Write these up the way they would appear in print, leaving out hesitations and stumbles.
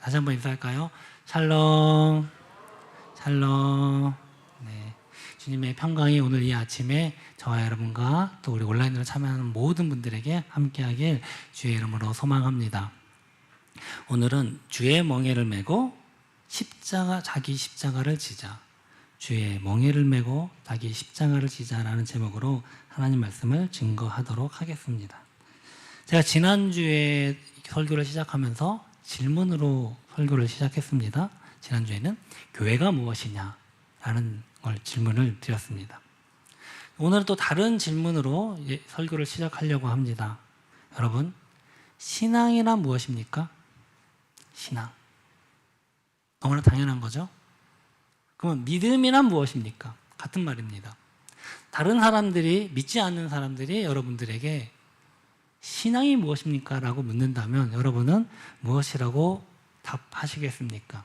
다시 한번 인사할까요? 샬롬, 샬롬. 네, 주님의 평강이 오늘 이 아침에 저와 여러분과 또 우리 온라인으로 참여하는 모든 분들에게 함께하길 주의 이름으로 소망합니다. 오늘은 주의 멍에를 메고 자기 십자가를 지자. 주의 멍에를 메고 자기 십자가를 지자라는 제목으로 하나님 말씀을 증거하도록 하겠습니다. 제가 지난주에 설교를 시작하면서 질문으로 설교를 시작했습니다. 지난주에는 교회가 무엇이냐라는 걸 질문을 드렸습니다. 오늘은 또 다른 질문으로 설교를 시작하려고 합니다. 여러분, 신앙이란 무엇입니까? 신앙. 너무나 당연한 거죠? 그러면 믿음이란 무엇입니까? 같은 말입니다. 다른 사람들이, 믿지 않는 사람들이 여러분들에게 신앙이 무엇입니까? 라고 묻는다면 여러분은 무엇이라고 답하시겠습니까?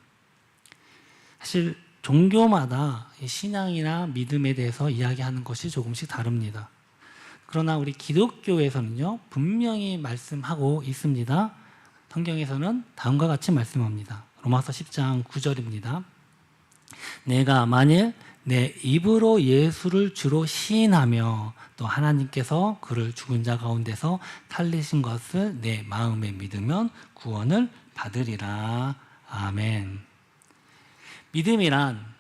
사실 종교마다 신앙이나 믿음에 대해서 이야기하는 것이 조금씩 다릅니다. 그러나 우리 기독교에서는요, 분명히 말씀하고 있습니다. 성경에서는 다음과 같이 말씀합니다. 로마서 10장 9절입니다. 내가 만일 내 입으로 예수를 주로 시인하며 또 하나님께서 그를 죽은 자 가운데서 살리신 것을 내 마음에 믿으면 구원을 받으리라. 아멘. 믿음이란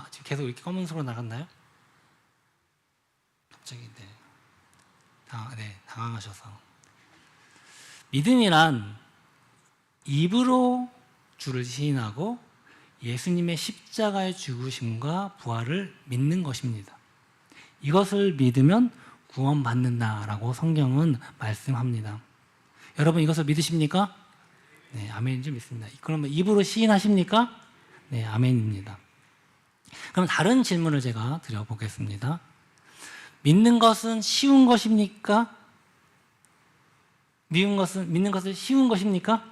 지금 계속 이렇게 검은색으로 나갔나요? 갑자기 당황하셔서. 믿음이란 입으로 주를 시인하고 예수님의 십자가의 죽으심과 부활을 믿는 것입니다. 이것을 믿으면 구원받는다라고 성경은 말씀합니다. 여러분, 이것을 믿으십니까? 네, 아멘인지 믿습니다. 그러면 입으로 시인하십니까? 네, 아멘입니다. 그럼 다른 질문을 제가 드려보겠습니다. 믿는 것은 쉬운 것입니까? 믿는 것은 쉬운 것입니까?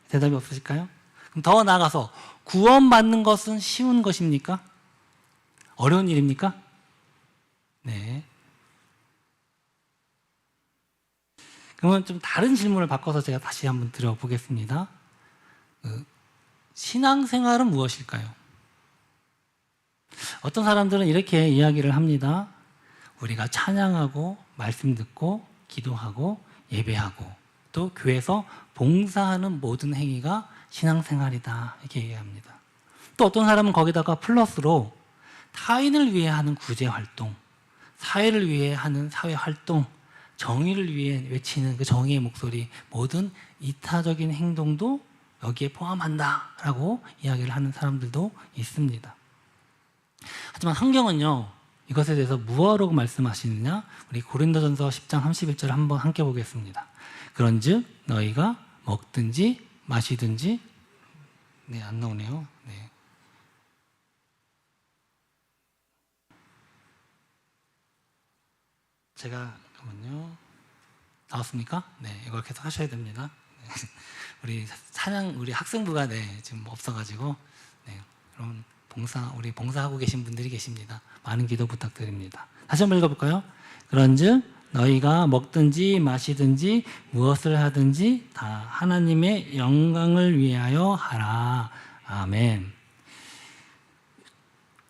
대답이 없으실까요? 그럼 더 나아가서 구원받는 것은 쉬운 것입니까? 어려운 일입니까? 네. 그러면 좀 다른 질문을 바꿔서 제가 다시 한번 드려보겠습니다. 신앙생활은 무엇일까요? 어떤 사람들은 이렇게 이야기를 합니다. 우리가 찬양하고 말씀 듣고 기도하고 예배하고 또 교회에서 봉사하는 모든 행위가 신앙생활이다, 이렇게 얘기합니다. 또 어떤 사람은 거기다가 플러스로 타인을 위해 하는 구제활동, 사회를 위해 하는 사회활동, 정의를 위해 외치는 그 정의의 목소리, 모든 이타적인 행동도 여기에 포함한다라고 이야기를 하는 사람들도 있습니다. 하지만 성경은요, 이것에 대해서 무엇으로 말씀하시느냐? 우리 고린도전서 10장 31절 한번 함께 보겠습니다. 그런즉 너희가 먹든지 마시든지, 네, 안 나오네요. 네. 제가 잠깐만요. 나왔습니까? 네, 이걸 계속 하셔야 됩니다. 네. 우리 학생부가 지금 없어가지고, 네, 그럼 우리 봉사하고 계신 분들이 계십니다. 많은 기도 부탁드립니다. 다시 한번 읽어볼까요? 그런즉 너희가 먹든지 마시든지 무엇을 하든지 다 하나님의 영광을 위하여 하라. 아멘.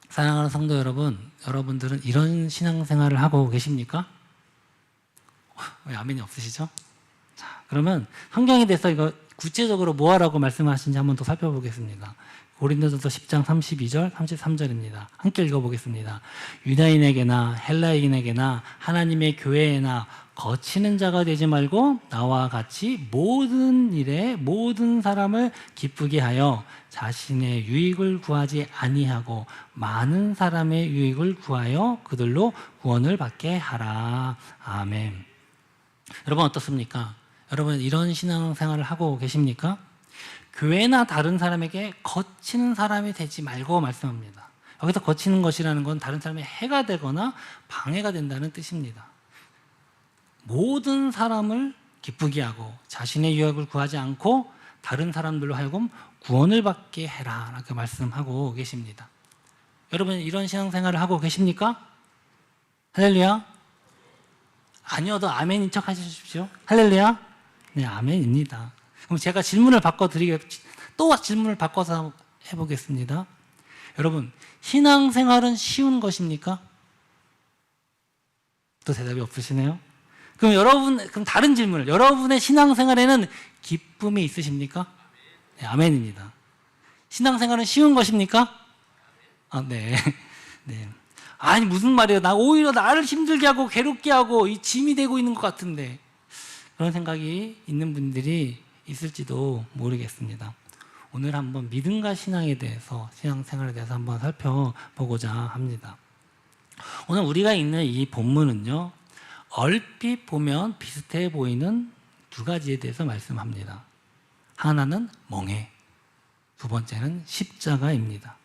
사랑하는 성도 여러분, 여러분들은 이런 신앙생활을 하고 계십니까? 왜 아멘이 없으시죠? 자, 그러면 성경에 대해서 이거 구체적으로 뭐하라고 말씀하시는지 한번 더 살펴보겠습니다. 고린도전서 10장 32절, 33절입니다. 함께 읽어보겠습니다. 유다인에게나 헬라인에게나 하나님의 교회에나 거치는 자가 되지 말고 나와 같이 모든 일에 모든 사람을 기쁘게 하여 자신의 유익을 구하지 아니하고 많은 사람의 유익을 구하여 그들로 구원을 받게 하라. 아멘. 여러분 어떻습니까? 여러분 이런 신앙생활을 하고 계십니까? 교회나 다른 사람에게 거치는 사람이 되지 말고 말씀합니다. 여기서 거치는 것이라는 건 다른 사람의 해가 되거나 방해가 된다는 뜻입니다. 모든 사람을 기쁘게 하고 자신의 유익을 구하지 않고 다른 사람들로 하여금 구원을 받게 해라 라고 말씀하고 계십니다. 여러분 이런 신앙생활을 하고 계십니까? 할렐루야. 아니어도 아멘인 척 하십시오. 할렐루야. 네, 아멘입니다. 그럼 제가 질문을 또 질문을 바꿔서 해보겠습니다. 여러분, 신앙생활은 쉬운 것입니까? 또 대답이 없으시네요. 그럼 다른 질문을, 여러분의 신앙생활에는 기쁨이 있으십니까? 네, 아멘입니다. 신앙생활은 쉬운 것입니까? 아, 네. 네. 아니, 무슨 말이에요. 오히려 나를 힘들게 하고 괴롭게 하고 이 짐이 되고 있는 것 같은데. 그런 생각이 있는 분들이 있을지도 모르겠습니다. 오늘 한번 믿음과 신앙에 대해서, 신앙생활에 대해서 한번 살펴보고자 합니다. 오늘 우리가 있는 이 본문은요, 얼핏 보면 비슷해 보이는 두 가지에 대해서 말씀합니다. 하나는 멍에, 두 번째는 십자가입니다.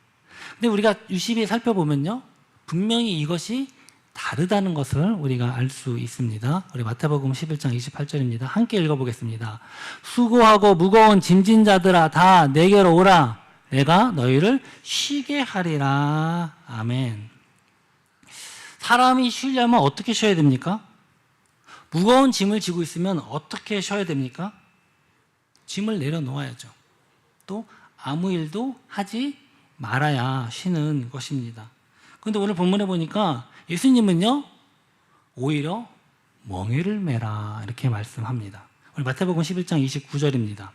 근데 우리가 유심히 살펴보면요, 분명히 이것이 다르다는 것을 우리가 알 수 있습니다. 우리 마태복음 11장 28절입니다. 함께 읽어보겠습니다. 수고하고 무거운 짐진 자들아 다 내게로 오라. 내가 너희를 쉬게 하리라. 아멘. 사람이 쉬려면 어떻게 쉬어야 됩니까? 무거운 짐을 지고 있으면 어떻게 쉬어야 됩니까? 짐을 내려놓아야죠. 또 아무 일도 하지 말아야 쉬는 것입니다. 그런데 오늘 본문에 보니까 예수님은요, 오히려 멍에를 메라 이렇게 말씀합니다. 우리 마태복음 11장 29절입니다.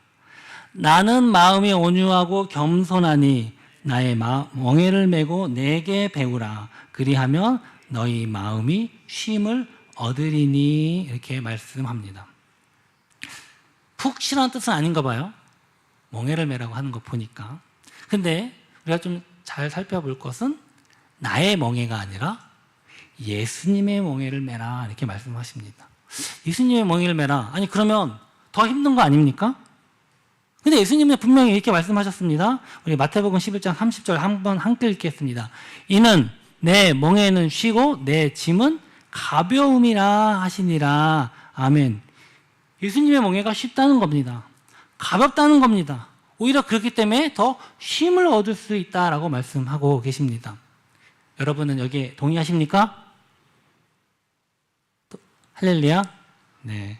나는 마음이 온유하고 겸손하니 나의 멍에를 메고 내게 배우라. 그리하면 너희 마음이 쉼을 얻으리니 이렇게 말씀합니다. 푹 쉬라는 뜻은 아닌가 봐요. 멍에를 메라고 하는 거 보니까. 근데 우리가 좀 잘 살펴볼 것은 나의 멍에가 아니라 예수님의 멍에를 메라 이렇게 말씀하십니다. 예수님의 멍에를 메라. 아니 그러면 더 힘든 거 아닙니까? 근데 예수님은 분명히 이렇게 말씀하셨습니다. 우리 마태복음 11장 30절 한번 함께 읽겠습니다. 이는 내 멍에는 쉬고 내 짐은 가벼움이라 하시니라. 아멘. 예수님의 멍에가 쉽다는 겁니다. 가볍다는 겁니다. 오히려 그렇기 때문에 더 쉼을 얻을 수 있다라고 말씀하고 계십니다. 여러분은 여기에 동의하십니까? 할렐루야? 네.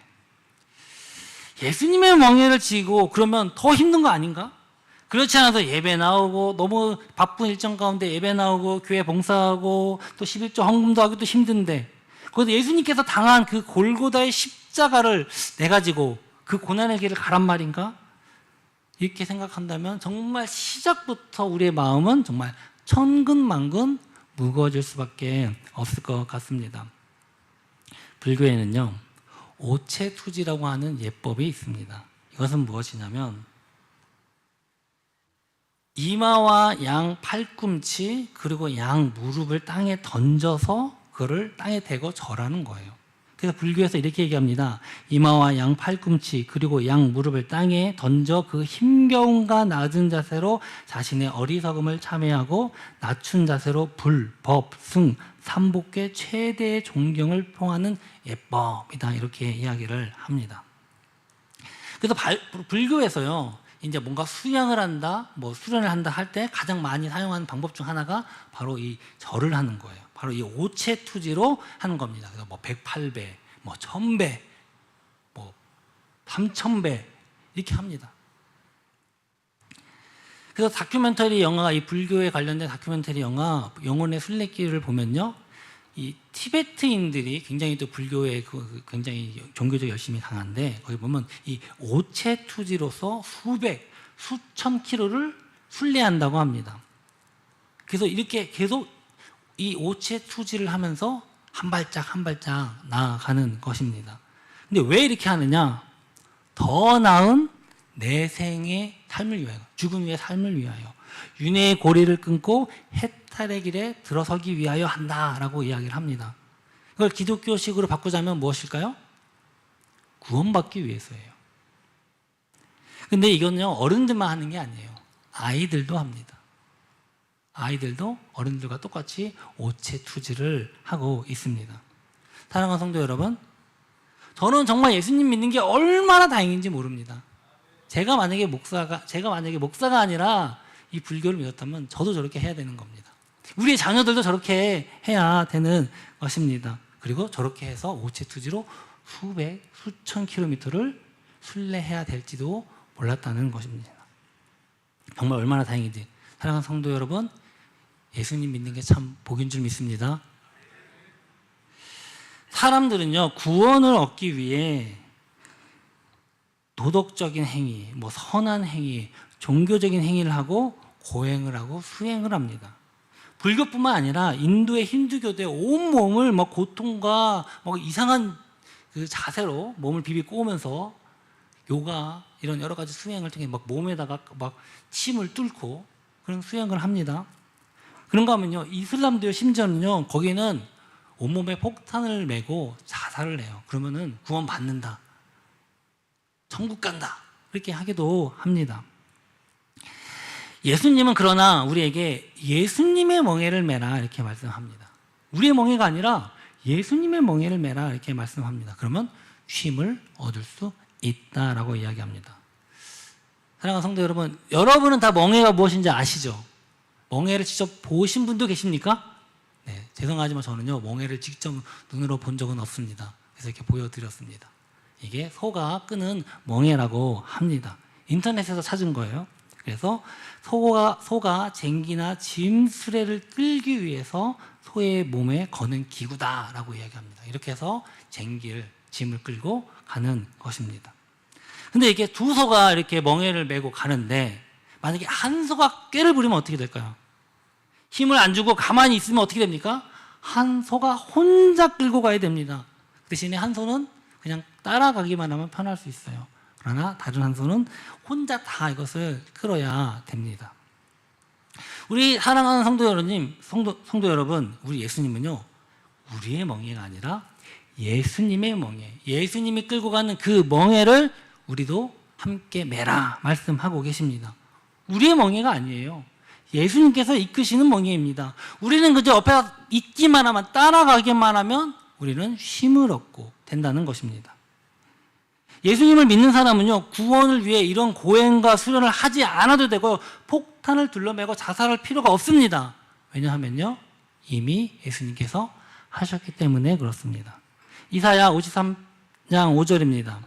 예수님의 멍에를 지고 그러면 더 힘든 거 아닌가? 그렇지 않아서 예배 나오고 너무 바쁜 일정 가운데 예배 나오고 교회 봉사하고 또 11조 헌금도 하기도 힘든데 거기서 예수님께서 당한 그 골고다의 십자가를 내가지고 그 고난의 길을 가란 말인가? 이렇게 생각한다면 정말 시작부터 우리의 마음은 정말 천근만근 무거워질 수밖에 없을 것 같습니다. 불교에는요, 오체투지라고 하는 예법이 있습니다. 이것은 무엇이냐면 이마와 양 팔꿈치 그리고 양 무릎을 땅에 던져서 그거를 땅에 대고 절하는 거예요. 그래서 불교에서 이렇게 얘기합니다. 이마와 양 팔꿈치 그리고 양 무릎을 땅에 던져 그 힘겨움과 낮은 자세로 자신의 어리석음을 참회하고 낮춘 자세로 불, 법, 승, 삼복의 최대의 존경을 표하는 예법이다 이렇게 이야기를 합니다. 그래서 불교에서요, 이제 뭔가 수양을 한다, 뭐 수련을 한다 할 때 가장 많이 사용하는 방법 중 하나가 바로 이 절을 하는 거예요. 바로 이 오체투지로 하는 겁니다. 그래서 뭐 108배, 뭐 1000배, 뭐 3000배 이렇게 합니다. 그래서 다큐멘터리 영화가 이 불교에 관련된 다큐멘터리 영화 영혼의 순례길을 보면요, 이 티베트인들이 굉장히 또 불교에 굉장히 종교적 열심이 강한데 거기 보면 이 오체투지로서 수천 킬로를 순례한다고 합니다. 그래서 이렇게 계속 이 오체투지를 하면서 한 발짝 한 발짝 나아가는 것입니다. 근데 왜 이렇게 하느냐? 더 나은 내생의 삶을 위하여, 죽음 위의 삶을 위하여, 윤회의 고리를 끊고 해탈의 길에 들어서기 위하여 한다라고 이야기를 합니다. 이걸 기독교식으로 바꾸자면 무엇일까요? 구원받기 위해서예요. 근데 이거는요, 어른들만 하는 게 아니에요. 아이들도 합니다. 아이들도 어른들과 똑같이 오체투지를 하고 있습니다. 사랑하는 성도 여러분, 저는 정말 예수님 믿는 게 얼마나 다행인지 모릅니다. 제가 만약에 목사가 아니라 이 불교를 믿었다면 저도 저렇게 해야 되는 겁니다. 우리의 자녀들도 저렇게 해야 되는 것입니다. 그리고 저렇게 해서 오체투지로 수천 킬로미터를 순례해야 될지도 몰랐다는 것입니다. 정말 얼마나 다행인지. 사랑하는 성도 여러분, 예수님 믿는 게 참 복인 줄 믿습니다. 사람들은요, 구원을 얻기 위해 도덕적인 행위, 선한 행위, 종교적인 행위를 하고 고행을 하고 수행을 합니다. 불교뿐만 아니라 인도의 힌두교도의 온몸을 고통과 이상한 그 자세로 몸을 비비 꼬으면서 요가 이런 여러 가지 수행을 통해 몸에다가 침을 뚫고 그런 수행을 합니다. 그런가 하면요, 이슬람도 심지어는요, 거기는 온몸에 폭탄을 메고 자살을 해요. 그러면은 구원 받는다, 천국 간다, 그렇게 하기도 합니다. 예수님은 그러나 우리에게 예수님의 멍에를 매라 이렇게 말씀합니다. 우리의 멍에가 아니라 예수님의 멍에를 매라 이렇게 말씀합니다. 그러면 쉼을 얻을 수 있다라고 이야기합니다. 사랑하는 성도 여러분, 여러분은 다 멍에가 무엇인지 아시죠? 멍에를 직접 보신 분도 계십니까? 네, 죄송하지만 저는요, 멍에를 직접 눈으로 본 적은 없습니다. 그래서 이렇게 보여드렸습니다. 이게 소가 끄는 멍에라고 합니다. 인터넷에서 찾은 거예요. 그래서 소가 쟁기나 짐수레를 끌기 위해서 소의 몸에 거는 기구다라고 이야기합니다. 이렇게 해서 짐을 끌고 가는 것입니다. 근데 이게 두 소가 이렇게 멍에를 메고 가는데 만약에 한 소가 꾀를 부리면 어떻게 될까요? 힘을 안 주고 가만히 있으면 어떻게 됩니까? 한 소가 혼자 끌고 가야 됩니다. 대신에 한 소는 그냥 따라가기만 하면 편할 수 있어요. 그러나 다른 한 소는 혼자 다 이것을 끌어야 됩니다. 우리 사랑하는 성도 여러분, 우리 예수님은요, 우리의 멍에가 아니라 예수님의 멍에, 예수님이 끌고 가는 그 멍에를 우리도 함께 매라 말씀하고 계십니다. 우리의 멍에가 아니에요. 예수님께서 이끄시는 멍에입니다. 우리는 그저 옆에 있기만 하면, 따라가기만 하면 우리는 쉼을 얻고 된다는 것입니다. 예수님을 믿는 사람은요, 구원을 위해 이런 고행과 수련을 하지 않아도 되고 폭탄을 둘러매고 자살할 필요가 없습니다. 왜냐하면요, 이미 예수님께서 하셨기 때문에 그렇습니다. 이사야 53장 5절입니다.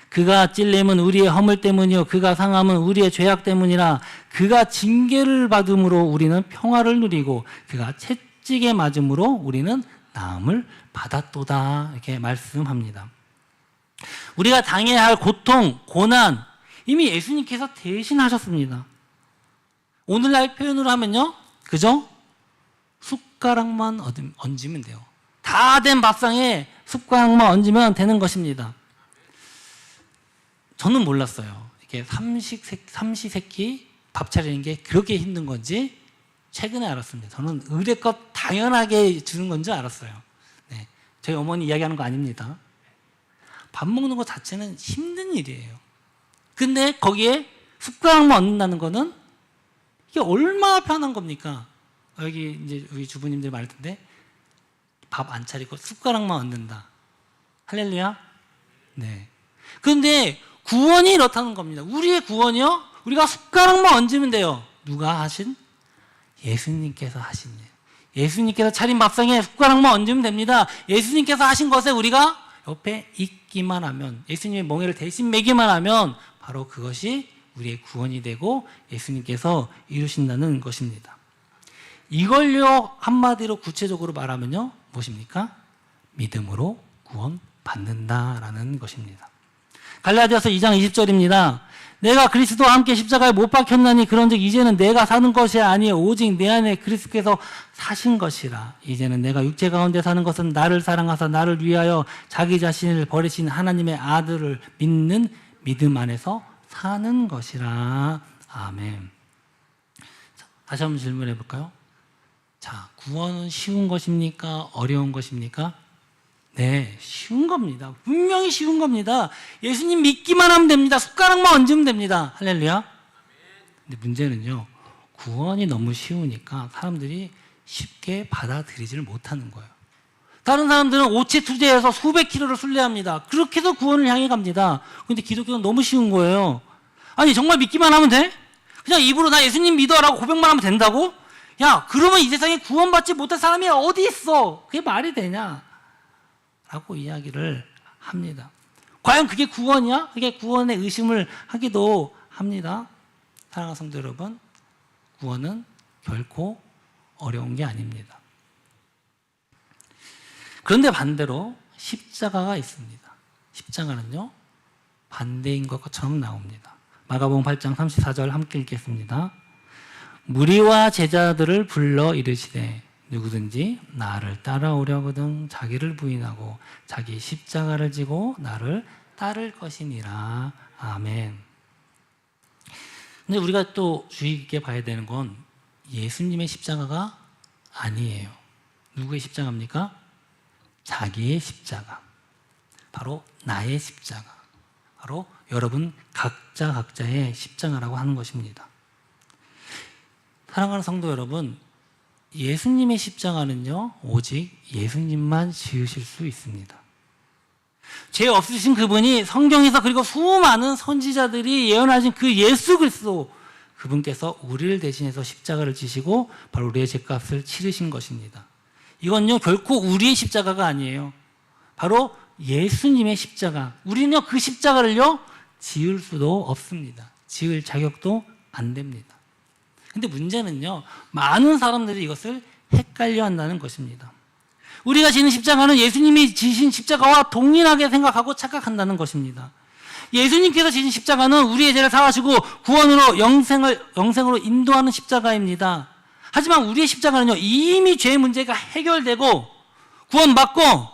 그가 찔림은 우리의 허물 때문이요 그가 상함은 우리의 죄악 때문이라. 그가 징계를 받음으로 우리는 평화를 누리고 그가 채찍에 맞음으로 우리는 나음을 받았도다, 이렇게 말씀합니다. 우리가 당해야 할 고통, 고난 이미 예수님께서 대신하셨습니다. 오늘날 표현으로 하면요, 그죠? 숟가락만 얹으면 돼요. 다 된 밥상에 숟가락만 얹으면 되는 것입니다. 저는 몰랐어요. 이렇게 삼시세끼 밥 차리는 게 그렇게 힘든 건지 최근에 알았습니다. 저는 의례껏 당연하게 주는 건 줄 알았어요. 네, 저희 어머니 이야기하는 거 아닙니다. 밥 먹는 것 자체는 힘든 일이에요. 근데 거기에 숟가락만 얹는다는 거는 이게 얼마나 편한 겁니까? 여기 이제 우리 주부님들 말할 텐데 밥 안 차리고 숟가락만 얹는다. 할렐루야? 네. 근데 구원이 이렇다는 겁니다. 우리의 구원이요, 우리가 숟가락만 얹으면 돼요. 누가 하신? 예수님께서 하신 일. 예수님께서 차린 밥상에 숟가락만 얹으면 됩니다. 예수님께서 하신 것에 우리가 옆에 있기만 하면, 예수님의 멍에를 대신 매기만 하면 바로 그것이 우리의 구원이 되고 예수님께서 이루신다는 것입니다. 이걸요 한마디로 구체적으로 말하면요, 무엇입니까? 믿음으로 구원받는다라는 것입니다. 갈라디아서 2장 20절입니다. 내가 그리스도와 함께 십자가에 못 박혔나니 그런즉 이제는 내가 사는 것이 아니요 오직 내 안에 그리스도께서 사신 것이라. 이제는 내가 육체 가운데 사는 것은 나를 사랑하사 나를 위하여 자기 자신을 버리신 하나님의 아들을 믿는 믿음 안에서 사는 것이라. 아멘. 자, 다시 한번 질문해 볼까요? 자, 구원은 쉬운 것입니까? 어려운 것입니까? 네, 쉬운 겁니다. 분명히 쉬운 겁니다. 예수님 믿기만 하면 됩니다. 숟가락만 얹으면 됩니다. 할렐루야. 근데 문제는요, 구원이 너무 쉬우니까 사람들이 쉽게 받아들이지를 못하는 거예요. 다른 사람들은 오체 투제해서 수백 킬로를 순례합니다. 그렇게 해서 구원을 향해 갑니다. 근데 기독교는 너무 쉬운 거예요. 아니, 정말 믿기만 하면 돼? 그냥 입으로 나 예수님 믿어라고 고백만 하면 된다고? 야, 그러면 이 세상에 구원받지 못할 사람이 어디 있어? 그게 말이 되냐? 라고 이야기를 합니다. 과연 그게 구원이야? 그게 구원의 의심을 하기도 합니다. 사랑하는 성도 여러분, 구원은 결코 어려운 게 아닙니다. 그런데 반대로 십자가가 있습니다. 십자가는요, 반대인 것처럼 나옵니다. 마가복음 8장 34절 함께 읽겠습니다. 무리와 제자들을 불러 이르시되 누구든지 나를 따라오려거든 자기를 부인하고 자기 십자가를 지고 나를 따를 것이니라. 아멘. 근데 우리가 또 주의 깊게 봐야 되는 건 예수님의 십자가가 아니에요. 누구의 십자가입니까? 자기의 십자가. 바로 나의 십자가. 바로 여러분 각자의 십자가라고 하는 것입니다. 사랑하는 성도 여러분, 예수님의 십자가는요, 오직 예수님만 지으실 수 있습니다. 죄 없으신 그분이 성경에서 그리고 수많은 선지자들이 예언하신 그 예수 그리스도, 그분께서 우리를 대신해서 십자가를 지시고 바로 우리의 죄값을 치르신 것입니다. 이건요, 결코 우리의 십자가가 아니에요. 바로 예수님의 십자가. 우리는요, 그 십자가를요, 지을 수도 없습니다. 지을 자격도 안 됩니다. 근데 문제는요, 많은 사람들이 이것을 헷갈려 한다는 것입니다. 우리가 지는 십자가는 예수님이 지신 십자가와 동일하게 생각하고 착각한다는 것입니다. 예수님께서 지신 십자가는 우리의 죄를 사하시고 구원으로 영생으로 인도하는 십자가입니다. 하지만 우리의 십자가는요, 이미 죄의 문제가 해결되고 구원받고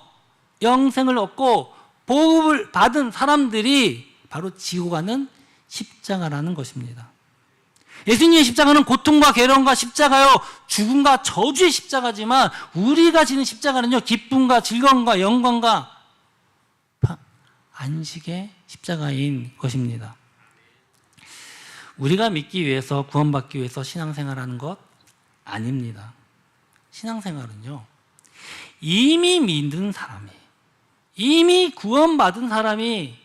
영생을 얻고 보급을 받은 사람들이 바로 지고 가는 십자가라는 것입니다. 예수님의 십자가는 고통과 괴로움과 십자가요, 죽음과 저주의 십자가지만 우리가 지는 십자가는요, 기쁨과 즐거움과 영광과 안식의 십자가인 것입니다. 우리가 믿기 위해서, 구원받기 위해서 신앙생활하는 것 아닙니다. 신앙생활은요, 이미 믿는 사람이, 이미 구원받은 사람이,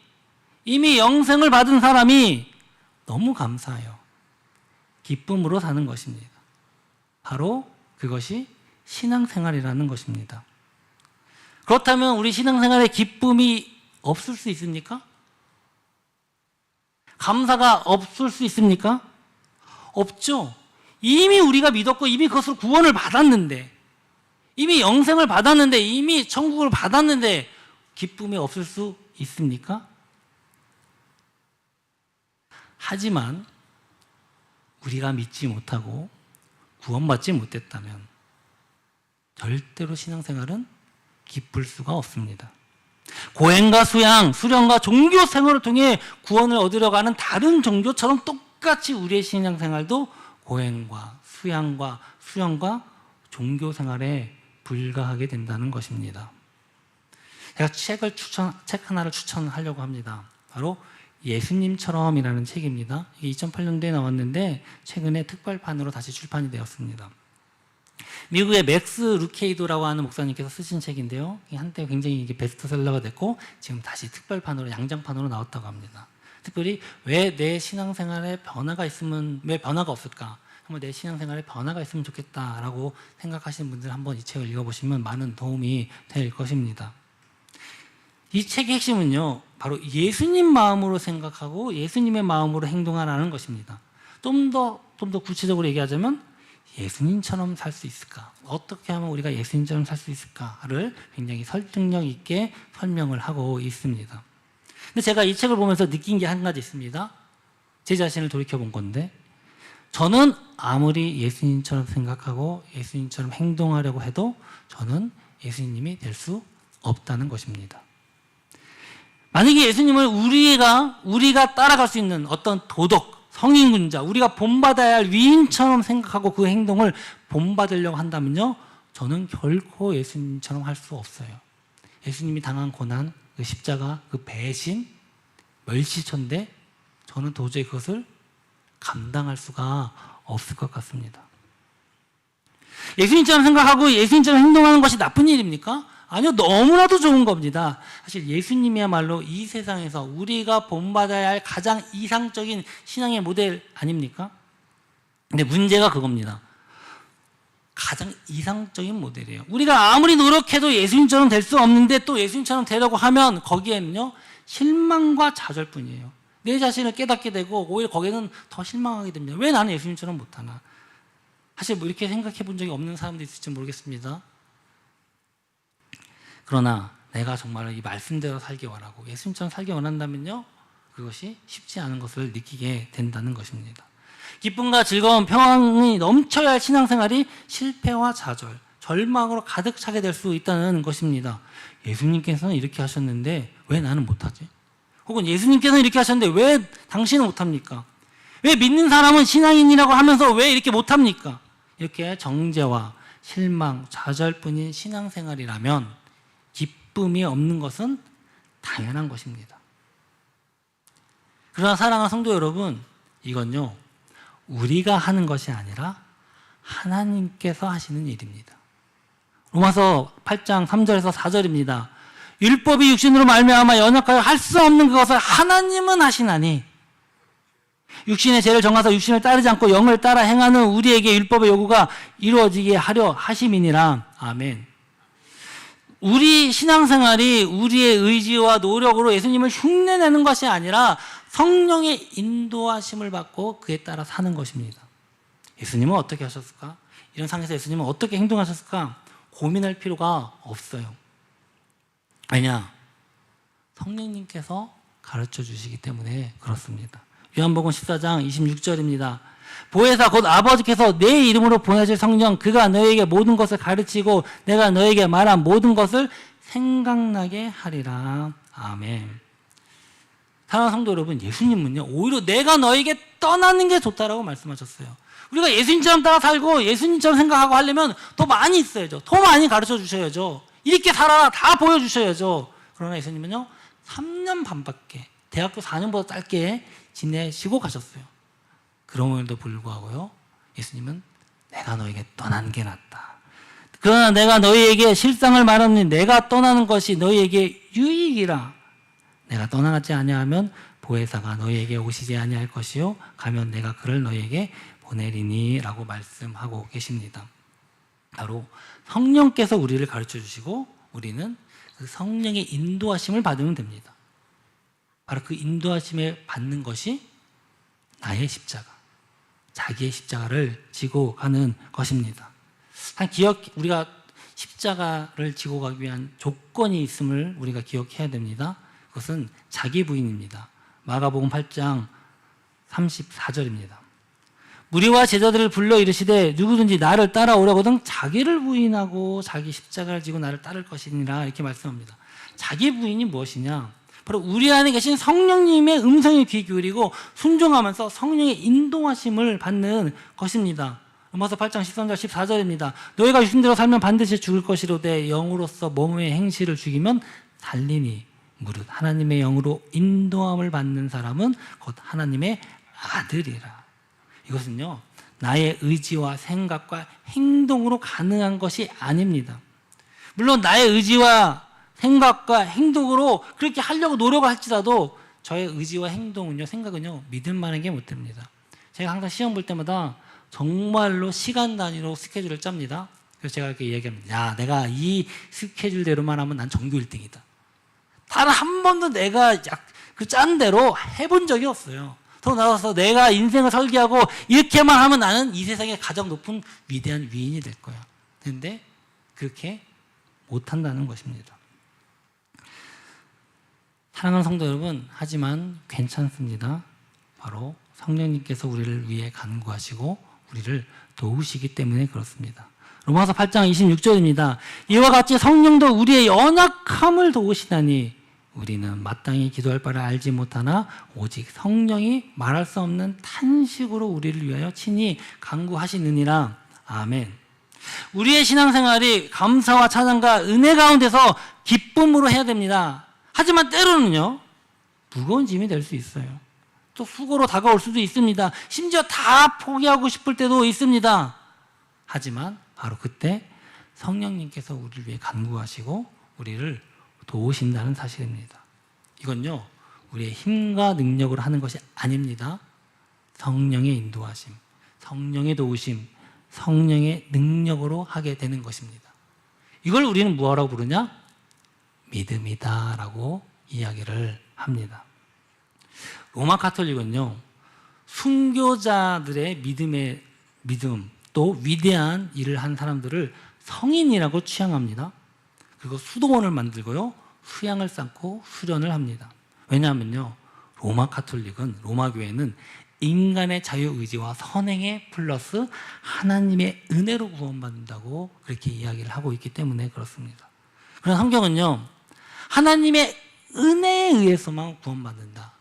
이미 영생을 받은 사람이 너무 감사해요. 기쁨으로 사는 것입니다. 바로 그것이 신앙생활이라는 것입니다. 그렇다면 우리 신앙생활에 기쁨이 없을 수 있습니까? 감사가 없을 수 있습니까? 없죠. 이미 우리가 믿었고 이미 그것으로 구원을 받았는데, 이미 영생을 받았는데, 이미 천국을 받았는데 기쁨이 없을 수 있습니까? 하지만 우리가 믿지 못하고 구원받지 못했다면 절대로 신앙생활은 기쁠 수가 없습니다. 고행과 수련과 종교 생활을 통해 구원을 얻으려고 하는 다른 종교처럼 똑같이 우리의 신앙생활도 고행과 수련과 종교 생활에 불과하게 된다는 것입니다. 제가 책 하나를 추천하려고 합니다. 바로 예수님처럼이라는 책입니다. 이게 2008년도에 나왔는데 최근에 특별판으로 다시 출판이 되었습니다. 미국의 맥스 루케이도라고 하는 목사님께서 쓰신 책인데요. 한때 굉장히 베스트셀러가 됐고 지금 다시 특별판으로, 양장판으로 나왔다고 합니다. 특별히 왜 내 신앙생활에 변화가 있으면, 왜 변화가 없을까? 정말 내 신앙생활에 변화가 있으면 좋겠다라고 생각하시는 분들 한번 이 책을 읽어보시면 많은 도움이 될 것입니다. 이 책의 핵심은요, 바로 예수님 마음으로 생각하고 예수님의 마음으로 행동하라는 것입니다. 좀 더 구체적으로 얘기하자면 예수님처럼 살 수 있을까? 어떻게 하면 우리가 예수님처럼 살 수 있을까를 굉장히 설득력 있게 설명을 하고 있습니다. 근데 제가 이 책을 보면서 느낀 게 한 가지 있습니다. 제 자신을 돌이켜본 건데, 저는 아무리 예수님처럼 생각하고 예수님처럼 행동하려고 해도 저는 예수님이 될 수 없다는 것입니다. 만약에 예수님을 우리가 따라갈 수 있는 어떤 도덕, 성인군자, 우리가 본받아야 할 위인처럼 생각하고 그 행동을 본받으려고 한다면요, 저는 결코 예수님처럼 할 수 없어요. 예수님이 당한 고난, 그 십자가, 그 배신, 멸시천대, 저는 도저히 그것을 감당할 수가 없을 것 같습니다. 예수님처럼 생각하고 예수님처럼 행동하는 것이 나쁜 일입니까? 아니요, 너무나도 좋은 겁니다. 사실 예수님이야말로 이 세상에서 우리가 본받아야 할 가장 이상적인 신앙의 모델 아닙니까? 근데 문제가 그겁니다. 가장 이상적인 모델이에요. 우리가 아무리 노력해도 예수님처럼 될 수 없는데 또 예수님처럼 되려고 하면 거기에는요, 실망과 좌절뿐이에요. 내 자신을 깨닫게 되고 오히려 거기에는 더 실망하게 됩니다. 왜 나는 예수님처럼 못하나? 사실 뭐 이렇게 생각해 본 적이 없는 사람도 있을지 모르겠습니다. 그러나 내가 정말 이 말씀대로 살기 원하고 예수님처럼 살기 원한다면요, 그것이 쉽지 않은 것을 느끼게 된다는 것입니다. 기쁨과 즐거움, 평안이 넘쳐야 할 신앙생활이 실패와 좌절, 절망으로 가득 차게 될 수 있다는 것입니다. 예수님께서는 이렇게 하셨는데 왜 나는 못하지? 혹은 예수님께서는 이렇게 하셨는데 왜 당신은 못합니까? 왜 믿는 사람은 신앙인이라고 하면서 왜 이렇게 못합니까? 이렇게 정죄와 실망, 좌절뿐인 신앙생활이라면 기쁨이 없는 것은 당연한 것입니다. 그러나 사랑하는 성도 여러분, 이건요, 우리가 하는 것이 아니라 하나님께서 하시는 일입니다. 로마서 8장 3절에서 4절입니다. 율법이 육신으로 말미암아 연약하여 할 수 없는 그것을 하나님은 하시나니 육신의 죄를 정하사 육신을 따르지 않고 영을 따라 행하는 우리에게 율법의 요구가 이루어지게 하려 하심이니라. 아멘. 우리 신앙생활이 우리의 의지와 노력으로 예수님을 흉내내는 것이 아니라 성령의 인도하심을 받고 그에 따라 사는 것입니다. 예수님은 어떻게 하셨을까? 이런 상황에서 예수님은 어떻게 행동하셨을까? 고민할 필요가 없어요. 왜냐? 성령님께서 가르쳐 주시기 때문에 그렇습니다. 요한복음 14장 26절입니다. 보혜사 곧 아버지께서 내 이름으로 보내실 성령 그가 너에게 모든 것을 가르치고 내가 너에게 말한 모든 것을 생각나게 하리라. 아멘. 사랑하는 성도 여러분, 예수님은요 오히려 내가 너에게 떠나는 게 좋다라고 말씀하셨어요. 우리가 예수님처럼 따라 살고 예수님처럼 생각하고 하려면 더 많이 있어야죠. 더 많이 가르쳐 주셔야죠. 이렇게 살아라 다 보여주셔야죠. 그러나 예수님은요 3년 반밖에, 대학교 4년보다 짧게 지내시고 가셨어요. 그럼에도 불구하고요 예수님은 내가 너에게 떠나는 게 낫다. 그러나 내가 너희에게 실상을 말하노니 내가 떠나는 것이 너희에게 유익이라. 내가 떠나지 아니하면 보혜사가 너희에게 오시지 아니할 것이요 가면 내가 그를 너희에게 보내리니 라고 말씀하고 계십니다. 바로 성령께서 우리를 가르쳐 주시고 우리는 그 성령의 인도하심을 받으면 됩니다. 바로 그 인도하심을 받는 것이 나의 십자가, 자기의 십자가를 지고 가는 것입니다. 우리가 십자가를 지고 가기 위한 조건이 있음을 우리가 기억해야 됩니다. 그것은 자기 부인입니다. 마가복음 8장 34절입니다. 무리와 제자들을 불러 이르시되 누구든지 나를 따라오려거든 자기를 부인하고 자기 십자가를 지고 나를 따를 것이니라 이렇게 말씀합니다. 자기 부인이 무엇이냐? 바로 우리 안에 계신 성령님의 음성에 귀 기울이고 순종하면서 성령의 인도하심을 받는 것입니다. 로마서 8장 13절 14절입니다. 너희가 육신대로 살면 반드시 죽을 것이로되 영으로서 몸의 행실을 죽이면 살리니 무릇 하나님의 영으로 인도함을 받는 사람은 곧 하나님의 아들이라. 이것은요 나의 의지와 생각과 행동으로 가능한 것이 아닙니다. 물론 나의 의지와 생각과 행동으로 그렇게 하려고 노력을 할지라도 저의 의지와 행동은요, 생각은요 믿을 만한 게 못 됩니다. 제가 항상 시험 볼 때마다 정말로 시간 단위로 스케줄을 짭니다. 그래서 제가 이렇게 얘기합니다. 야, 내가 이 스케줄대로만 하면 난 전교 1등이다. 단 한 번도 내가 그 짠 대로 해본 적이 없어요. 더 나아가서 내가 인생을 설계하고 이렇게만 하면 나는 이 세상에 가장 높은 위대한 위인이 될 거야. 그런데 그렇게 못한다는 것입니다. 사랑하는 성도 여러분, 하지만 괜찮습니다. 바로 성령님께서 우리를 위해 간구하시고 우리를 도우시기 때문에 그렇습니다. 로마서 8장 26절입니다. 이와 같이 성령도 우리의 연약함을 도우시다니 우리는 마땅히 기도할 바를 알지 못하나 오직 성령이 말할 수 없는 탄식으로 우리를 위하여 친히 간구하시느니라. 아멘. 우리의 신앙생활이 감사와 찬양과 은혜 가운데서 기쁨으로 해야 됩니다. 하지만 때로는요 무거운 짐이 될 수 있어요. 또 수고로 다가올 수도 있습니다. 심지어 다 포기하고 싶을 때도 있습니다. 하지만 바로 그때 성령님께서 우리를 위해 간구하시고 우리를 도우신다는 사실입니다. 이건요 우리의 힘과 능력으로 하는 것이 아닙니다. 성령의 인도하심, 성령의 도우심, 성령의 능력으로 하게 되는 것입니다. 이걸 우리는 뭐라고 부르냐? 믿음이다 라고 이야기를 합니다. 로마 가톨릭은요, 순교자들의 믿음, 또 위대한 일을 한 사람들을 성인이라고 취향합니다. 그리고 수도원을 만들고요, 수양을 쌓고 수련을 합니다. 왜냐하면요, 로마 교회는 인간의 자유의지와 선행에 플러스 하나님의 은혜로 구원받는다고 그렇게 이야기를 하고 있기 때문에 그렇습니다. 그런 성경은요, 하나님의 은혜에 의해서만 구원받는다.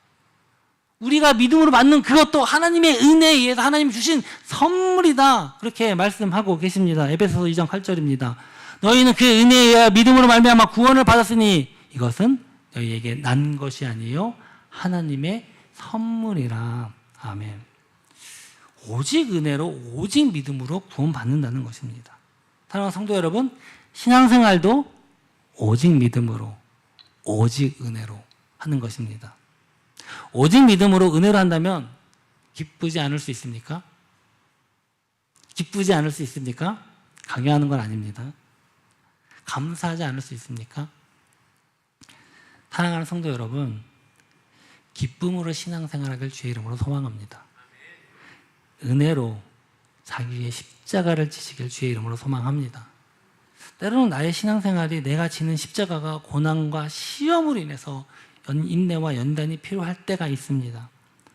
우리가 믿음으로 받는 그것도 하나님의 은혜에 의해서 하나님 주신 선물이다. 그렇게 말씀하고 계십니다. 에베소서 2장 8절입니다. 너희는 그 은혜에 의하여 믿음으로 말미암아 구원을 받았으니 이것은 너희에게 난 것이 아니요 하나님의 선물이라. 아멘. 오직 은혜로, 오직 믿음으로 구원받는다는 것입니다. 사랑하는 성도 여러분, 신앙생활도 오직 믿음으로, 오직 은혜로 하는 것입니다. 오직 믿음으로 은혜로 한다면 기쁘지 않을 수 있습니까? 기쁘지 않을 수 있습니까? 강요하는 건 아닙니다. 감사하지 않을 수 있습니까? 사랑하는 성도 여러분, 기쁨으로 신앙생활하길 주의 이름으로 소망합니다. 은혜로 자기의 십자가를 지시길 주의 이름으로 소망합니다. 때로는 나의 신앙생활이 내가 지는 십자가가 고난과 시험으로 인해서 인내와 연단이 필요할 때가 있습니다.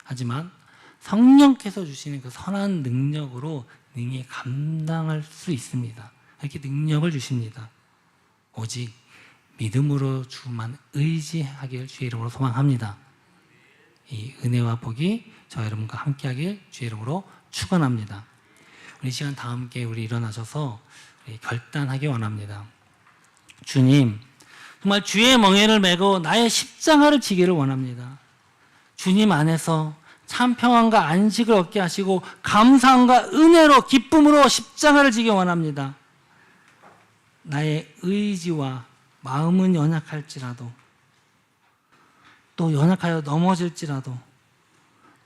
하지만 성령께서 주시는 그 선한 능력으로 능히 감당할 수 있습니다. 이렇게 능력을 주십니다. 오직 믿음으로 주만 의지하길 주의 이름으로 소망합니다. 이 은혜와 복이 저와 여러분과 함께하길 주의 이름으로 축원합니다. 우리 시간 다 함께 우리 일어나셔서 우리 결단하기 원합니다. 주님, 정말 주의 멍에를 메고 나의 십자가를 지기를 원합니다. 주님 안에서 참 평안과 안식을 얻게 하시고 감사함과 은혜로 기쁨으로 십자가를 지기 원합니다. 나의 의지와 마음은 연약할지라도, 또 연약하여 넘어질지라도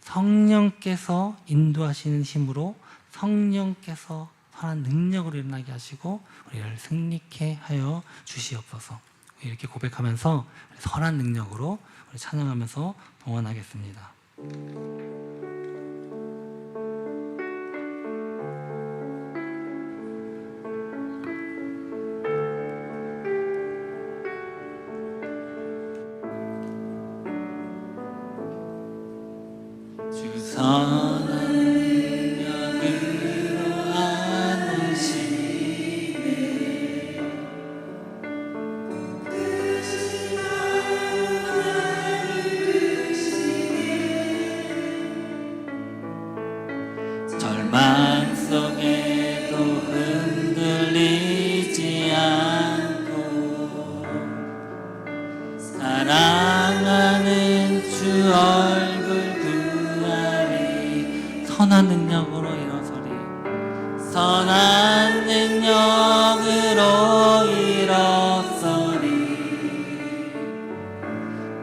성령께서 인도하시는 힘으로 성령께서 선한 능력으로 일어나게 하시고 우리를 승리케 하여 주시옵소서. 이렇게 고백하면서 선한 능력으로 우리 찬양하면서 동원하겠습니다. 주 선한 능력으로 안으시네 절망 속에도 흔들리지 않고 사랑하는 주 얼굴 구하리 선한 능력으로 일어서리 선한 능력으로 일어서리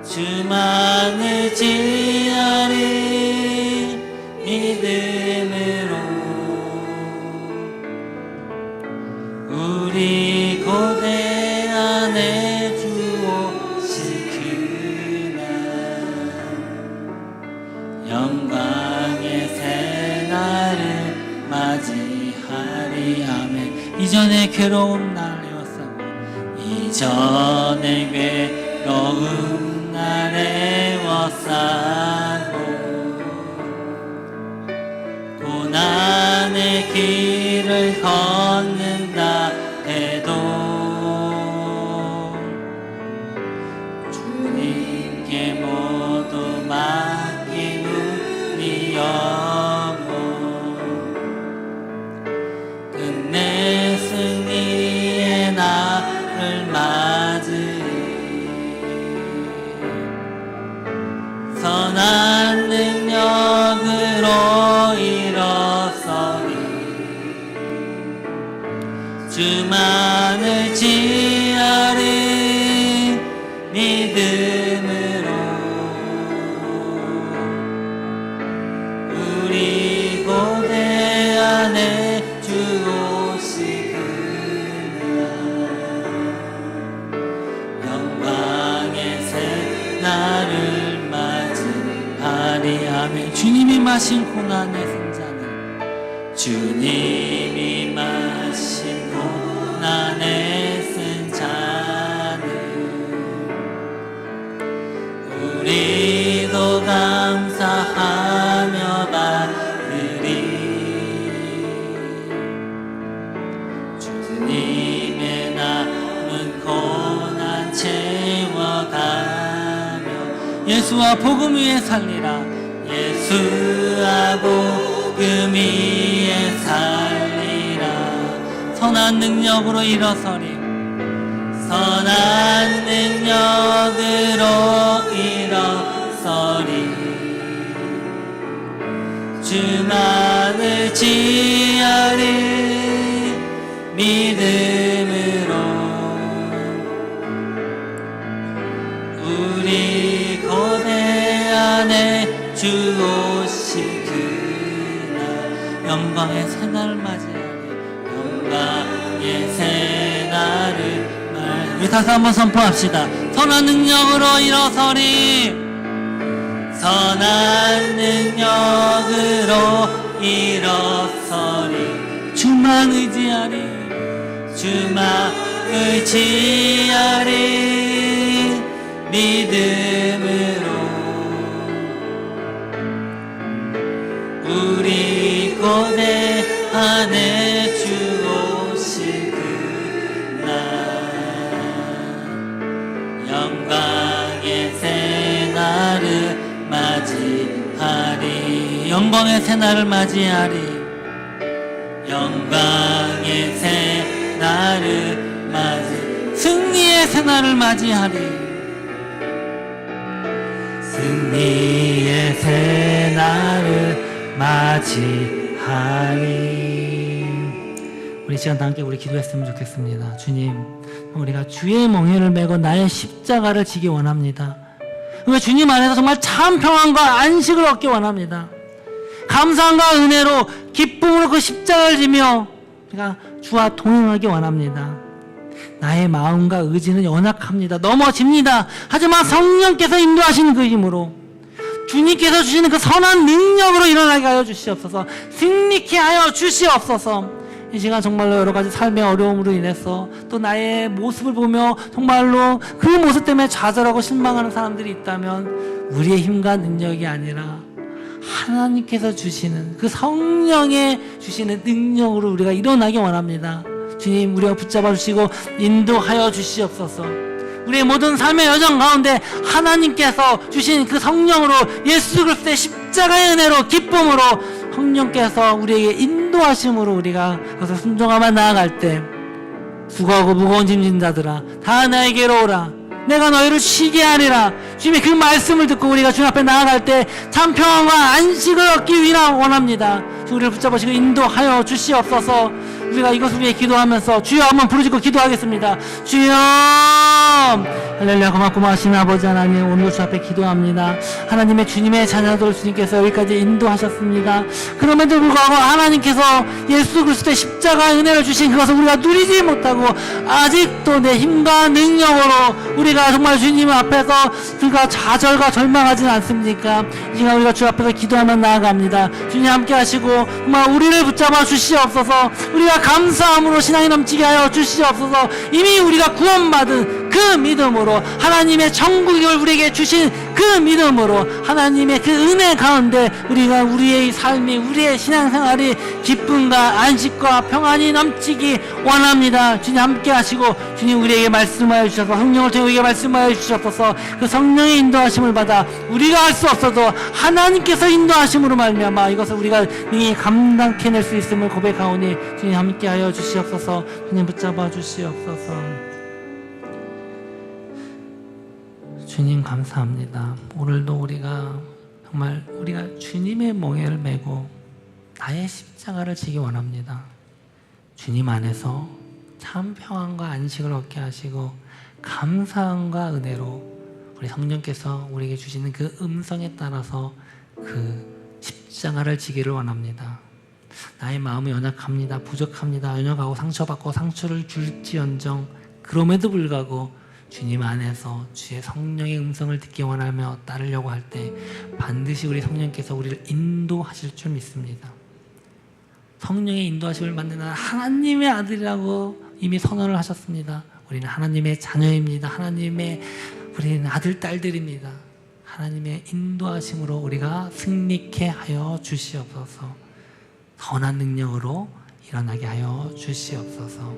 주만 의지하리 믿음으로 우리 고대 안에 주 오실 그날 영광의 새날을 맞이하리. 아멘. 이전의 괴로움 날 에워싸고 이전의 괴로움 날 에워싸고 고난의 길을 걷는다 해도 주님께 모두 맡긴 우리 영혼 끝내 승리의 날을 맞으리 선한 능력으로 일어서리 주님이 마신 고난의 승자는 주님이 마신 고난의 승자는 우리도 감사하며 받으리. 주님의 남은 고난 채워가며 예수와 복음 위에 살리라. 예수와 복음 위에 살리라. 선한 능력으로 일어서리. 선한 능력으로 일어서리. 주만을 지으리. 믿음으로 우리 고대 안에 주 오실 그날 영광의 새날을 맞이하리. 영광의 새날을 우리 다시 한번 선포합시다. 선한 능력으로 일어서리. 선한 능력으로 일어서리. 주만 의지하리. 주만 의지하리. 믿음으로 우리 고대 안에 주 오실 그날 영광의 새날을 맞이하리. 영광의 새날을 맞이하리. 영광의 새날을 맞이 승리의 새날을 맞이하리. 승리의 새날을 맞이하리. 우리 시간 다 함께 우리 기도했으면 좋겠습니다. 주님, 우리가 주의 멍에를 메고 나의 십자가를 지기 원합니다. 우리가 주님 안에서 정말 참 평안과 안식을 얻기 원합니다. 감사함과 은혜로 기쁨으로 그 십자가를 지며 우리가 주와 동행하기 원합니다. 나의 마음과 의지는 연약합니다. 넘어집니다. 하지만 성령께서 인도하시는 그 힘으로 주님께서 주시는 그 선한 능력으로 일어나게 하여 주시옵소서. 승리케 하여 주시옵소서. 이 시간 정말로 여러 가지 삶의 어려움으로 인해서 또 나의 모습을 보며 정말로 그 모습 때문에 좌절하고 실망하는 사람들이 있다면 우리의 힘과 능력이 아니라 하나님께서 주시는 그 성령의 주시는 능력으로 우리가 일어나기 원합니다. 주님, 우리가 붙잡아 주시고 인도하여 주시옵소서. 우리의 모든 삶의 여정 가운데 하나님께서 주신 그 성령으로 예수 그리스도의 십자가의 은혜로 기쁨으로 성령께서 우리에게 인도하심으로 우리가 그것을 순종하며 나아갈 때 수고하고 무거운 짐진 자들아 다 나에게로 오라. 내가 너희를 쉬게 하리라. 주님의 그 말씀을 듣고 우리가 주님 앞에 나아갈 때 참 평안과 안식을 얻기 위해 원합니다. 우리를 붙잡으시고 인도하여 주시옵소서. 우리가 이것을 위해 기도하면서 주여 한번 부르짖고 기도하겠습니다. 주여, 할렐루야. 고맙신 아버지 하나님, 오늘 주 앞에 기도합니다. 하나님의 주님의 자녀들 주님께서 여기까지 인도하셨습니다. 그럼에도 불구하고 하나님께서 예수 그리스도의 십자가의 은혜를 주신 그것을 우리가 누리지 못하고 아직도 내 힘과 능력으로 우리가 정말 주님 앞에서 그가 좌절과 절망하지는 않습니까? 이 시간 우리가 주 앞에서 기도하며 나아갑니다. 주님 함께 하시고 정말 우리를 붙잡아 주시옵소서. 우리가 감사함으로 신앙이 넘치게 하여 주시옵소서. 이미 우리가 구원받은 그 믿음으로 하나님의 천국을 우리에게 주신 그 믿음으로 하나님의 그 은혜 가운데 우리가 우리의 삶이 우리의 신앙생활이 기쁨과 안식과 평안이 넘치기 원합니다. 주님 함께 하시고 주님 우리에게 말씀하여 주셔서 성령을 통해 우리에게 말씀하여 주셔서 그 성령의 인도하심을 받아 우리가 할 수 없어도 하나님께서 인도하심으로 말미암아 이것을 우리가 능히 감당해낼 수 있음을 고백하오니 주님 함께 하여 주시옵소서. 주님 붙잡아 주시옵소서. 주님 감사합니다. 오늘도 우리가 정말 우리가 주님의 멍에를 메고 나의 십자가를 지기 원합니다. 주님 안에서 참 평안과 안식을 얻게 하시고 감사함과 은혜로 우리 성령께서 우리에게 주시는 그 음성에 따라서 그 십자가를 지기를 원합니다. 나의 마음은 연약합니다. 부족합니다. 연약하고 상처받고 상처를 줄지언정 그럼에도 불구하고 주님 안에서 주의 성령의 음성을 듣기 원하며 따르려고 할 때 반드시 우리 성령께서 우리를 인도하실 줄 믿습니다. 성령의 인도하심을 받는 하나님의 아들이라고 이미 선언을 하셨습니다. 우리는 하나님의 자녀입니다. 우리는 아들, 딸들입니다. 하나님의 인도하심으로 우리가 승리케 하여 주시옵소서. 선한 능력으로 일어나게 하여 주시옵소서.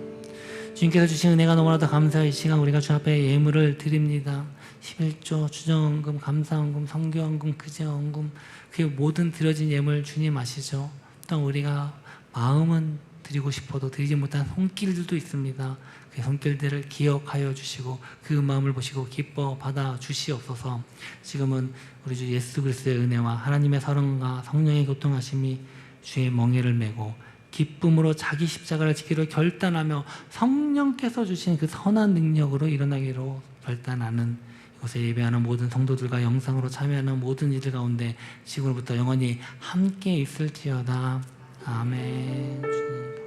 주님께서 주신 은혜가 너무나도 감사한 이 시간 우리가 주 앞에 예물을 드립니다. 11조, 주정헌금, 감사헌금, 성교헌금, 구제헌금, 그 모든 드려진 예물 주님 아시죠? 또 우리가 마음은 드리고 싶어도 드리지 못한 손길들도 있습니다. 그 손길들을 기억하여 주시고 그 마음을 보시고 기뻐 받아 주시옵소서. 지금은 우리 주 예수 그리스도의 은혜와 하나님의 사랑과 성령의 교통하심이 주의 멍에를 메고 기쁨으로 자기 십자가를 지키려 결단하며 성령께서 주신 그 선한 능력으로 일어나기로 결단하는 이곳에 예배하는 모든 성도들과 영상으로 참여하는 모든 이들 가운데 지금부터 영원히 함께 있을지어다. 아멘. 주님.